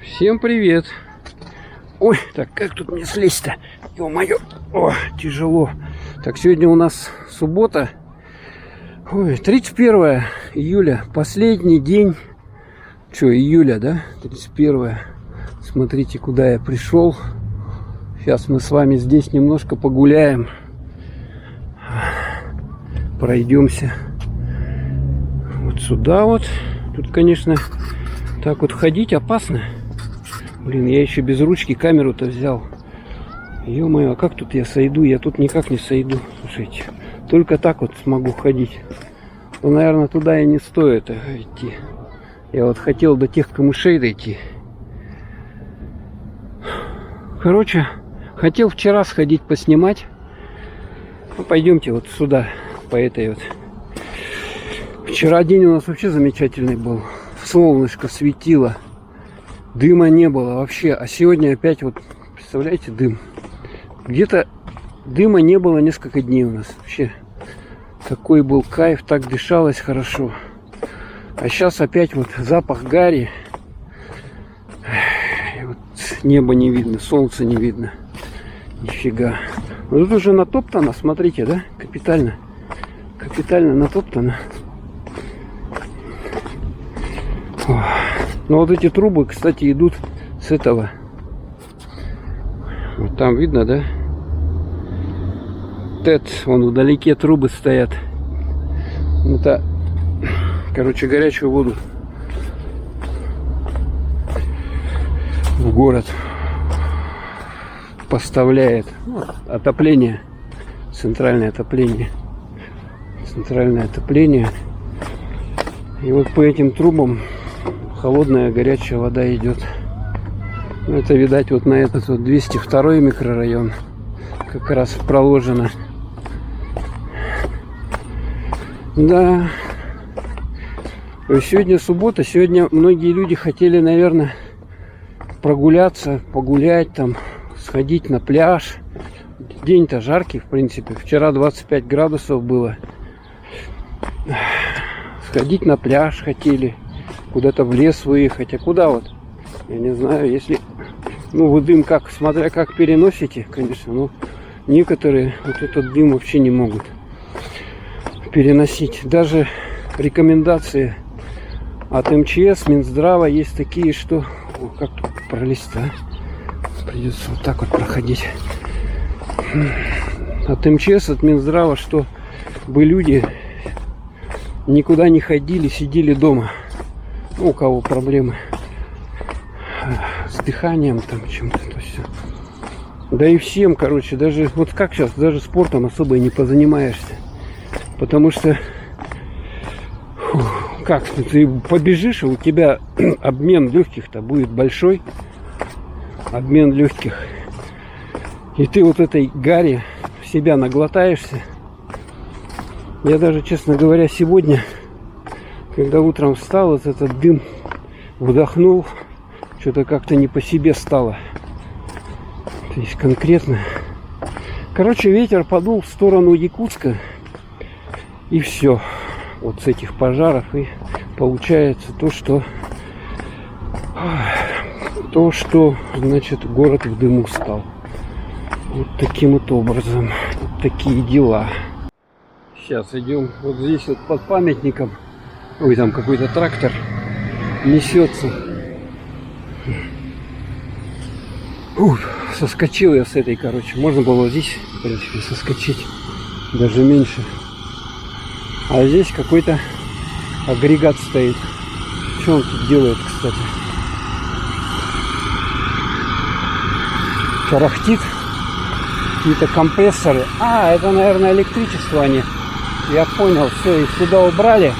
Всем привет! Ой, так как тут мне слезть-то? Ё-моё! О, тяжело. Так, сегодня у нас суббота. Ой, 31 июля. Последний день. Июля, да? 31. Смотрите, куда я пришел. Сейчас мы с вами здесь немножко погуляем. Пройдемся. Вот сюда вот. Тут, конечно, так вот ходить опасно. Блин, я еще без ручки камеру-то взял. Ё-моё, а как тут я сойду? Я тут никак не сойду. Слушайте, только так вот смогу ходить. Ну, наверное, туда и не стоит идти. Я вот хотел до тех камышей дойти. Короче, хотел вчера сходить поснимать. Ну, пойдемте вот сюда, по этой вот. Вчера день у нас вообще замечательный был. Солнышко светило. Дыма не было вообще. А сегодня опять вот, представляете, дым. Где-то дыма не было несколько дней у нас. Вообще такой был кайф, так дышалось хорошо. А сейчас опять вот запах гари. И вот небо не видно, солнца не видно. Нифига. Но тут уже натоптано, смотрите, да? Капитально. Капитально натоптано. Но вот эти трубы, кстати, идут с этого. Вот там видно, да? ТЭЦ, вон вдалеке трубы стоят. Это, короче, горячую воду в город поставляет. Отопление, центральное отопление. Центральное отопление. И вот по этим трубам холодная горячая вода идет. Ну, это, видать, вот на этот вот 202 микрорайон как раз проложено. Да. Сегодня суббота. Сегодня многие люди хотели, наверное, прогуляться, погулять там, сходить на пляж. День-то жаркий, в принципе. Вчера 25 градусов было. Сходить на пляж хотели. Куда-то в лес выехать. А куда вот? Я не знаю, если... Ну, вы дым как, смотря как переносите, конечно. Но некоторые вот этот дым вообще не могут переносить. Даже рекомендации от МЧС, Минздрава есть такие, что... О, как тут пролезть-то, а? Придется вот так вот проходить. От МЧС, от Минздрава, что бы люди никуда не ходили, сидели дома. Ну, у кого проблемы с дыханием, там, чем-то, то все. Да и всем, короче, даже, вот как сейчас, даже спортом особо и не позанимаешься. Потому что, как, ты побежишь, и у тебя обмен легких-то будет большой. Обмен легких. И ты вот этой гари в себя наглотаешься. Я даже, честно говоря, сегодня... Когда утром встал, вот этот дым вдохнул, что-то как-то не по себе стало. То есть конкретно. Короче, ветер подул в сторону Якутска. И все. Вот с этих пожаров. И получается то, что значит, город в дыму стал. Вот таким вот образом. Вот такие дела. Сейчас идем вот здесь вот под памятником. Ой, там какой-то трактор несется. Соскочил я с этой, короче. Можно было здесь, в принципе, соскочить. Даже меньше. А здесь какой-то агрегат стоит. Что он тут делает, кстати? Тарахтит. Какие-то компрессоры. А, это, наверное, электричество они. Я понял. Все, их сюда убрали.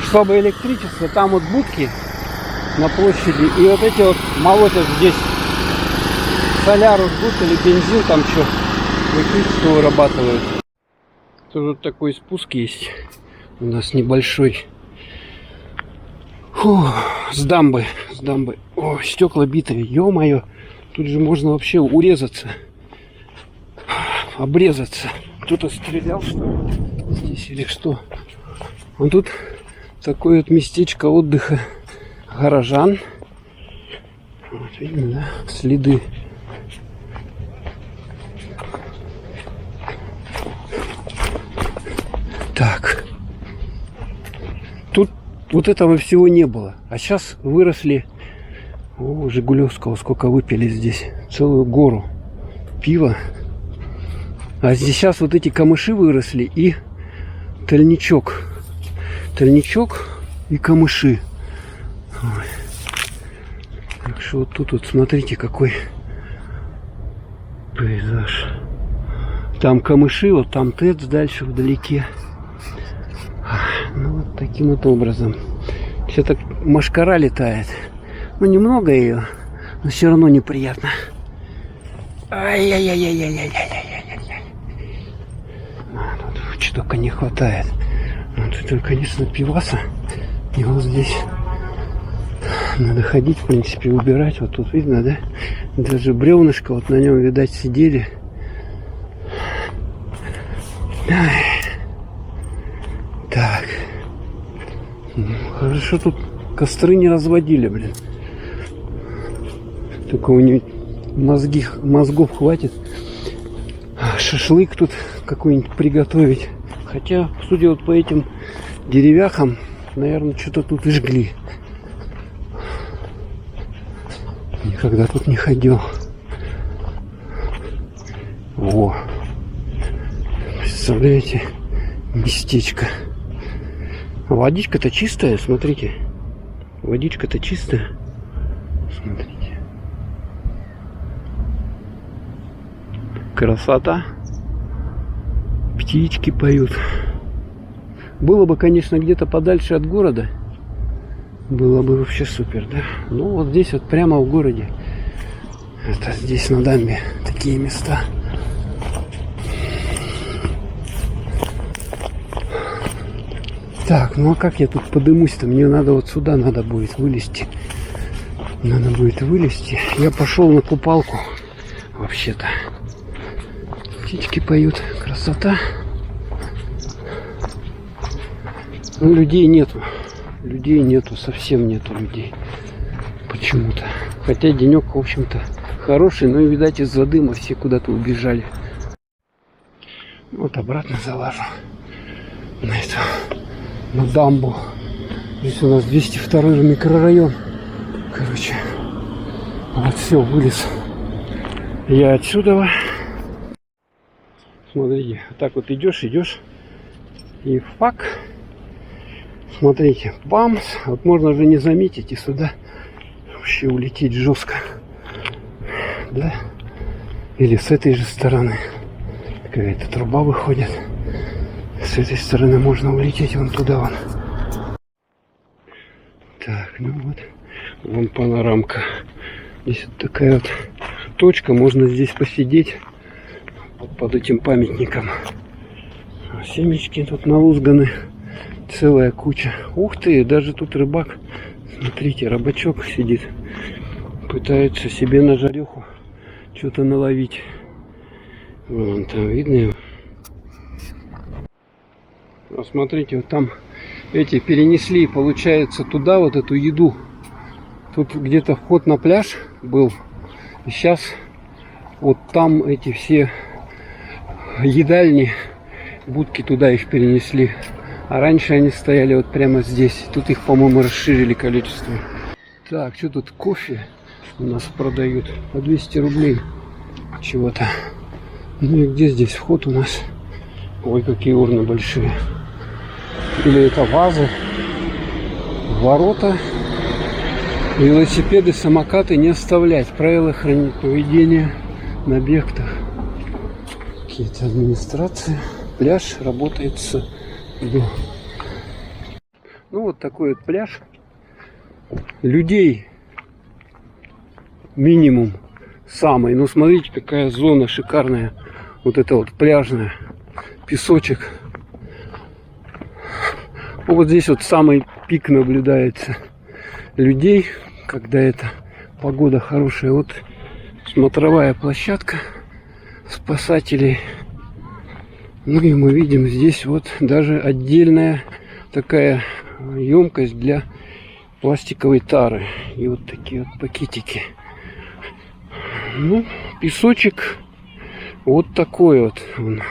Чтобы электричество, там вот будки на площади, и вот эти вот молотят здесь соляру жгут или бензин, там что, электричество вырабатывают. Тут такой спуск есть у нас небольшой. С дамбы, О, стекла битые, ё-моё, тут же можно вообще урезаться, обрезаться. Кто-то стрелял, что ли, здесь или что? Вот тут такое вот местечко отдыха горожан. Вот видно, да? Следы. Так. Тут вот этого всего не было. А сейчас выросли. О, Жигулевского сколько выпили здесь. Целую гору пива. А здесь сейчас вот эти камыши выросли и тольничок. Тольничок и камыши. Ой. Так что вот тут вот смотрите, какой пейзаж. Там камыши, вот там ТЭЦ дальше вдалеке. Ну вот таким вот образом. Все так мошкара летает. Ну немного ее, но все равно неприятно. Ай-яй-яй-яй-яй-яй-яй-яй-яй. Тут что только не хватает. Тут, конечно, пиваса. Его здесь надо ходить, в принципе, убирать. Вот тут видно, да? Даже бревнышко, вот на нем, видать, сидели. Ай. Так. Хорошо, тут костры не разводили, блин. Только у них мозгов хватит. Шашлык тут какой-нибудь приготовить. Хотя, судя вот по этим деревяхам, наверное, что-то тут и жгли. Никогда тут не ходил. Во. Представляете? Местечко. Водичка-то чистая, смотрите. Водичка-то чистая. Смотрите. Красота. Птички поют. Было бы, конечно, где-то подальше от города. Было бы вообще супер, да? Ну, вот здесь вот прямо в городе. Это здесь на дамбе такие места. Так, ну а как я тут подымусь-то? Мне надо вот сюда надо будет вылезти. Надо будет вылезти. Я пошел на купалку. Вообще-то. Птички поют. Красота. Ну, людей нету. Людей нету. Совсем нету людей. Почему-то. Хотя денек, в общем-то, хороший. Но, видать, из-за дыма все куда-то убежали. Вот обратно залажу. На эту. На дамбу. Здесь у нас 202 микрорайон. Короче. Вот все, вылез. Я отсюда. Смотрите, так вот идешь. И фак. Смотрите, бамс. Вот можно же не заметить и сюда вообще улететь жестко. Да? Или с этой же стороны. Какая-то труба выходит. С этой стороны можно улететь вон туда вон. Так, ну вот. Вон панорамка. Здесь вот такая вот точка. Можно здесь посидеть под этим памятником. Семечки тут налузганы. Целая куча. Ух ты, даже тут рыбак. Смотрите, рыбачок сидит. Пытается себе на жареху что-то наловить. Вон там видно его. А смотрите, вот там эти перенесли, получается, туда вот эту еду. Тут где-то вход на пляж был. И сейчас вот там эти все едальни, будки туда их перенесли. А раньше они стояли вот прямо здесь. Тут их, по-моему, расширили количество. Так, что тут кофе у нас продают? По 200 рублей чего-то. Ну и где здесь вход у нас? Ой, какие урны большие. Или это вазы, ворота. Велосипеды, самокаты не оставлять. Правила хранить поведение на объектах. Какие-то администрации. Пляж работает с... Ну вот такой вот пляж. Людей минимум самый. Ну смотрите, какая зона шикарная. Вот это вот пляжная. Песочек. Вот здесь вот самый пик наблюдается людей, когда это погода хорошая. Вот смотровая площадка спасателей. Ну и мы видим здесь вот даже отдельная такая емкость для пластиковой тары. И вот такие вот пакетики. Ну, песочек вот такой вот он.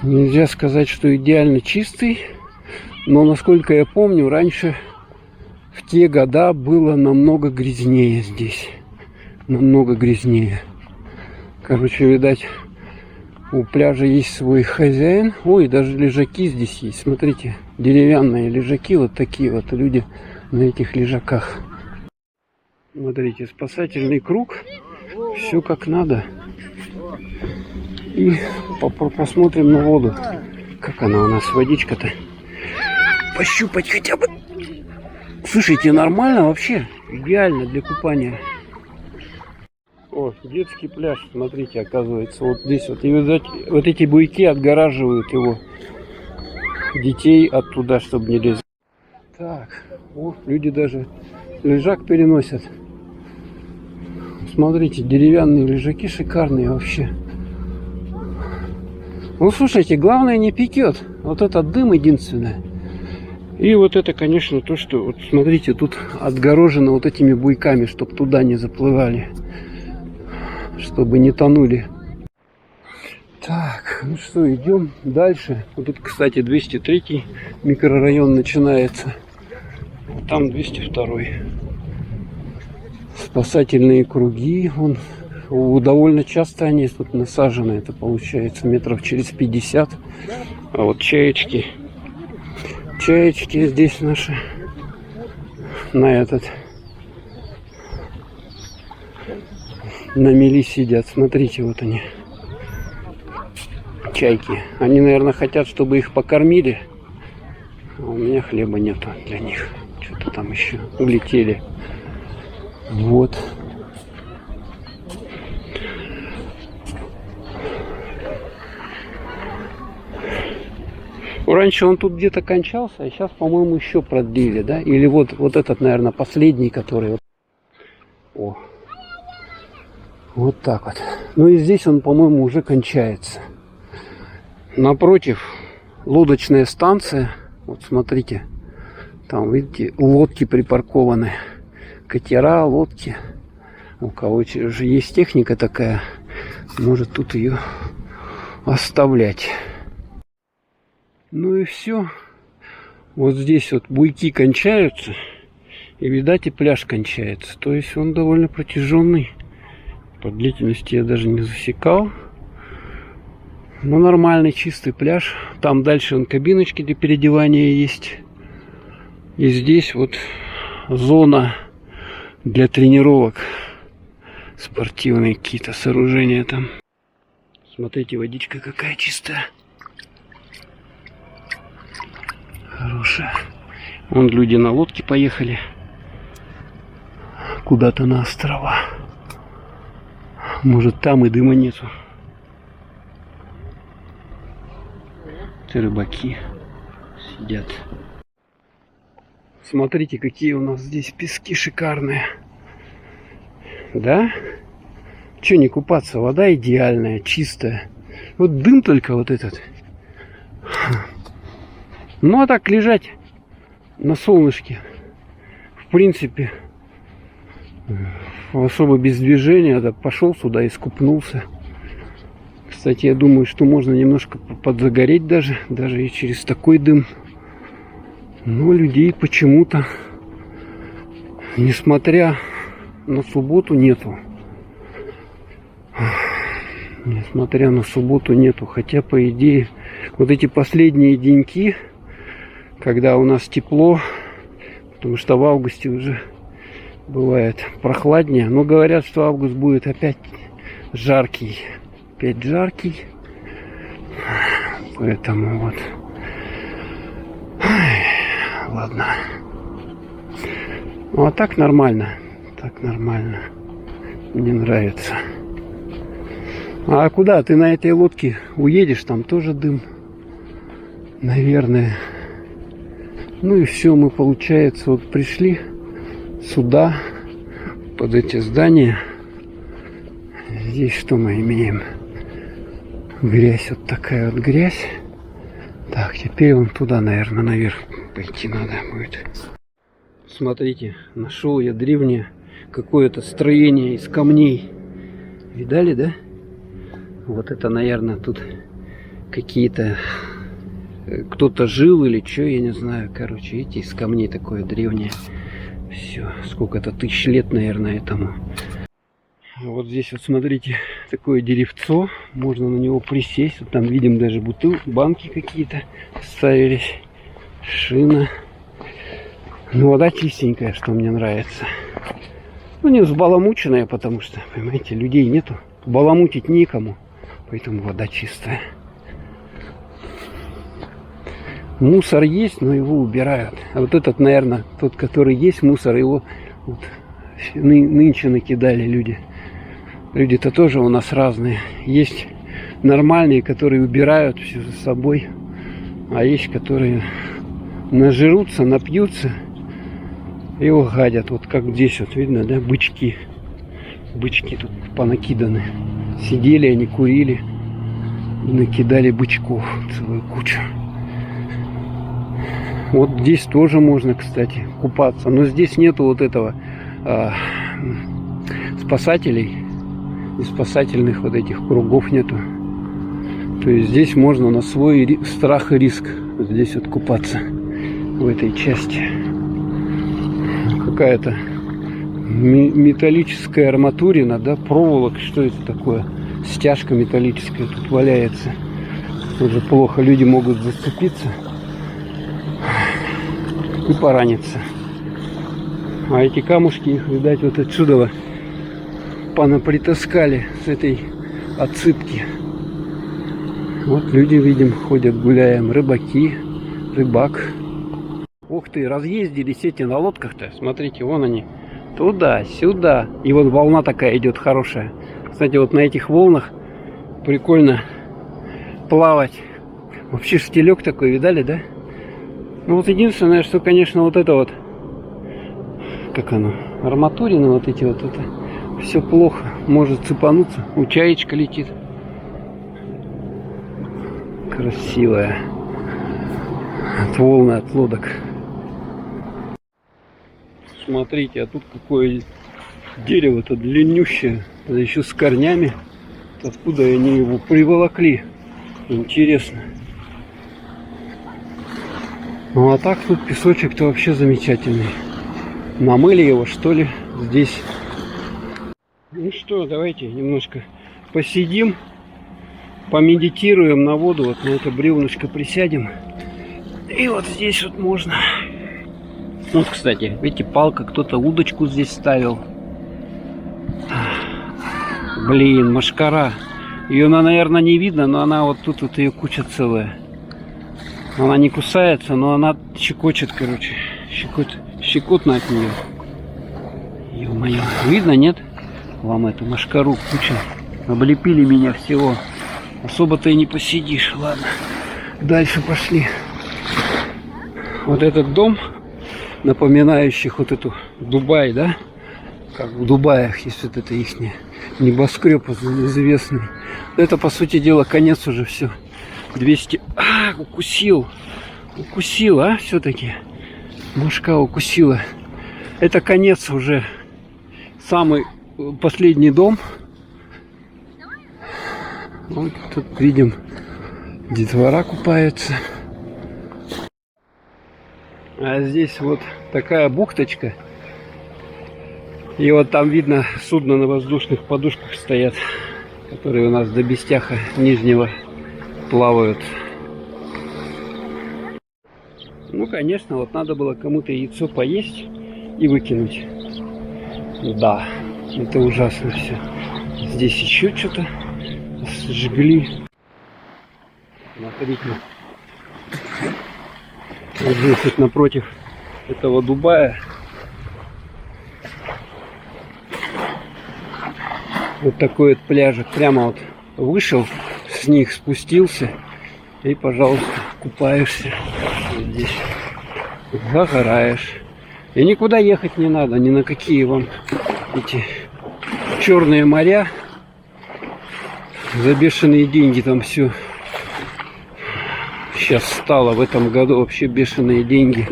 Нельзя сказать, что идеально чистый, но, насколько я помню, раньше в те года было намного грязнее здесь. Намного грязнее. Короче, видать, у пляжа есть свой хозяин. Ой, даже лежаки здесь есть. Смотрите, деревянные лежаки, вот такие вот люди на этих лежаках. Смотрите, спасательный круг. Все как надо. И посмотрим на воду. Как она у нас, водичка-то. Пощупать хотя бы. Слушайте, нормально вообще. Идеально для купания. О, детский пляж, смотрите, оказывается, вот здесь вот. И вот эти буйки отгораживают его. Детей оттуда, чтобы не лезли. Так, о, люди даже лежак переносят. Смотрите, деревянные лежаки шикарные вообще. Ну, слушайте, главное не пекет. Вот этот дым единственное. И вот это, конечно, то, что, вот смотрите, тут отгорожено вот этими буйками, чтобы туда не заплывали. Чтобы не тонули. Так, ну что, идем дальше. Вот тут, кстати, 203 микрорайон начинается. Там 202. Спасательные круги. Довольно часто они тут насажены. Это получается метров через 50. А вот чаечки. Чаечки здесь наши. На мели сидят. Смотрите, вот они. Чайки. Они, наверное, хотят, чтобы их покормили. А у меня хлеба нету для них. Что-то там еще улетели. Вот. Раньше он тут где-то кончался, а сейчас, по-моему, еще продлили, да? Или вот этот, наверное, последний, который... О. Вот так вот. Ну и здесь он, по-моему, уже кончается. Напротив лодочная станция. Вот смотрите. Там, видите, лодки припаркованы. Катера, лодки. У кого же есть техника такая, может тут ее оставлять. Ну и все. Вот здесь вот буйки кончаются. И, видать, и пляж кончается. То есть он довольно протяженный. По длительности я даже не засекал. Но нормальный чистый пляж. Там дальше кабиночки для переодевания есть. И здесь вот зона для тренировок. Спортивные какие-то сооружения там. Смотрите, водичка какая чистая. Хорошая. Вон люди на лодке поехали. Куда-то на острова. Может, там и дыма нету. Рыбаки сидят. Смотрите, какие у нас здесь пески шикарные. Да? Че не купаться? Вода идеальная, чистая. Вот дым только вот этот. Ну, а так лежать на солнышке, в принципе, особо без движения. Да, пошел сюда и скупнулся. Кстати, я думаю, что можно немножко подзагореть даже и через такой дым. Но людей почему-то, несмотря на субботу, нету. Несмотря на субботу нету. Хотя, по идее, вот эти последние деньки, когда у нас тепло, потому что в августе уже бывает прохладнее. Но говорят, что август будет опять жаркий. Опять жаркий. Поэтому вот. Ладно. Ну а так нормально. Так нормально. Мне нравится. А куда? Ты на этой лодке уедешь? Там тоже дым. Наверное. Ну и все, мы, получается, вот пришли сюда, под эти здания. Здесь что мы имеем? Грязь, вот такая вот грязь. Так, теперь вон туда, наверное, наверх пойти надо будет. Смотрите, нашел я древнее какое-то строение из камней. Видали, да? Вот это, наверное, тут какие-то... Кто-то жил или что, я не знаю. Короче, видите, из камней такое древнее. Все, сколько-то тысяч лет, наверное, этому. Вот здесь вот, смотрите, такое деревцо. Можно на него присесть. Вот там видим даже банки какие-то ставились. Шина. Ну, вода чистенькая, что мне нравится. Ну, не взбаламученная, потому что, понимаете, людей нету. Баламутить никому. Поэтому вода чистая. Мусор есть, но его убирают. А вот этот, наверное, тот, который есть мусор, его вот нынче накидали люди. Люди-то тоже у нас разные. Есть нормальные, которые убирают все за собой. А есть, которые нажрутся, напьются и угадят. Вот как здесь вот видно, да, бычки. Бычки тут понакиданы. Сидели они, курили и накидали бычков целую кучу. Вот здесь тоже можно, кстати, купаться. Но здесь нету вот этого спасателей. И спасательных вот этих кругов нету. То есть здесь можно на свой страх и риск вот здесь вот купаться. В этой части. Какая-то металлическая арматурина, да, проволока. Что это такое? Стяжка металлическая тут валяется. Тоже плохо. Люди могут зацепиться и пораниться. А эти камушки, их, видать, вот отсюда понапритаскали с этой отсыпки. Вот люди, видим, ходят, гуляем. Рыбаки, рыбак. Ух ты, разъездились эти на лодках-то. Смотрите, вон они. Туда, сюда. И вот волна такая идет хорошая. Кстати, вот на этих волнах прикольно плавать. Вообще штилек такой, видали, да? Ну вот единственное, что, конечно, вот это вот, как оно, арматурины вот эти вот, это все плохо. Может цепануться. У чаечка летит. Красивая. От волны, от лодок. Смотрите, а тут какое дерево-то длиннющее. Да еще с корнями. Откуда они его приволокли? Интересно. Ну а так тут песочек-то вообще замечательный. Намыли его, что ли, здесь. Ну что, давайте немножко посидим, помедитируем на воду. Вот на это бревнышко присядем. И вот здесь вот можно. Вот, кстати, видите, палка, кто-то удочку здесь ставил. Блин, мошкара. Ее, наверное, не видно, но она вот тут вот ее куча целая. Она не кусается, но она щекочет, короче. Щекотно от нее. Ё-моё. Видно, нет? Вам эту мошкару куча. Облепили меня всего. Особо-то и не посидишь. Ладно. Дальше пошли. Вот этот дом, напоминающий вот эту Дубай, да? Как в Дубаях есть вот это их небоскреб известный. Это, по сути дела, конец уже все. 200... укусил. Укусил, а? Все-таки. Мошка укусила. Это конец уже. Самый последний дом. Вот тут видим, детвора купается. А здесь вот такая бухточка. И вот там видно, судно на воздушных подушках стоят, которые у нас до Бестяха Нижнего плавают. Ну, конечно, вот надо было кому-то яйцо поесть и выкинуть. Да, это ужасно все. Здесь еще что-то сжгли. Смотрите. Вот здесь вот напротив этого Дубая вот такой вот пляжик. Прямо вот вышел с них, спустился и, пожалуйста, купаешься здесь, загораешь. И никуда ехать не надо, ни на какие вам эти черные моря за бешеные деньги там все сейчас стало в этом году, вообще бешеные деньги.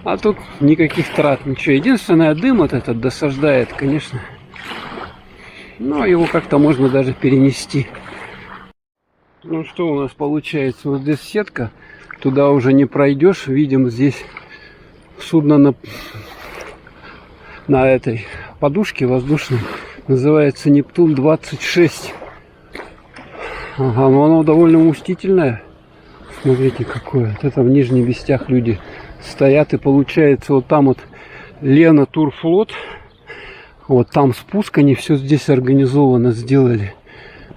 А тут никаких трат, ничего. Единственное, дым вот этот досаждает, конечно. Но его как-то можно даже перенести. Ну что у нас получается? Вот здесь сетка. Туда уже не пройдешь. Видим здесь судно на этой подушке воздушной. Называется Нептун-26. Ага, но оно довольно вместительное. Смотрите, какое. Вот это в Нижних Вестях люди стоят. И получается вот там вот Лена Турфлот. Вот там спуск. Они все здесь организованно сделали.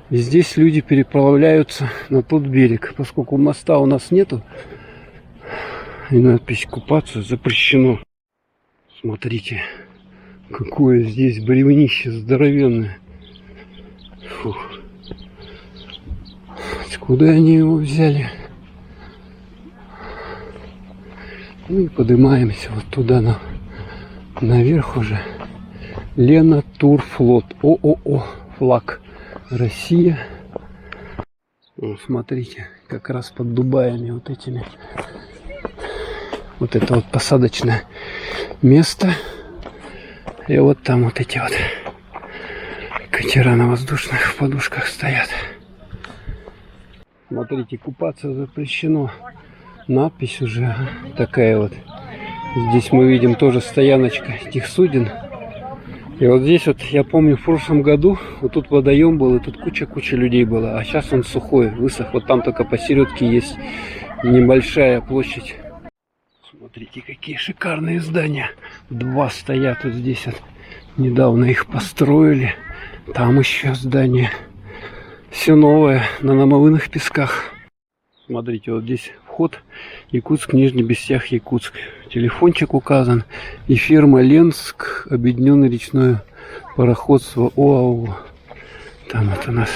И здесь люди переправляются на тот берег. Поскольку моста у нас нету. И надпись «Купаться запрещено». Смотрите, какое здесь бревнище здоровенное. Фух. Откуда они его взяли? Ну и поднимаемся вот туда наверх уже. Лена Турфлот. ООО. Флаг. Россия. Вот, смотрите, как раз под Дубаями вот этими. Вот это вот посадочное место. И вот там вот эти вот катера на воздушных подушках стоят. Смотрите, купаться запрещено. Надпись уже такая вот. Здесь мы видим тоже стояночка этих суден. И вот здесь вот, я помню, в прошлом году вот тут водоем был, и тут куча людей было. А сейчас он сухой, высох. Вот там только посередке есть небольшая площадь. Смотрите, какие шикарные здания. Два стоят вот здесь вот. Недавно их построили. Там еще здание. Все новое, на намывных песках. Смотрите, вот здесь вход. Якутск, Нижний Бестях, Якутск. Телефончик указан. И фирма Ленск, объединенное речное пароходство ОАО. Там вот у нас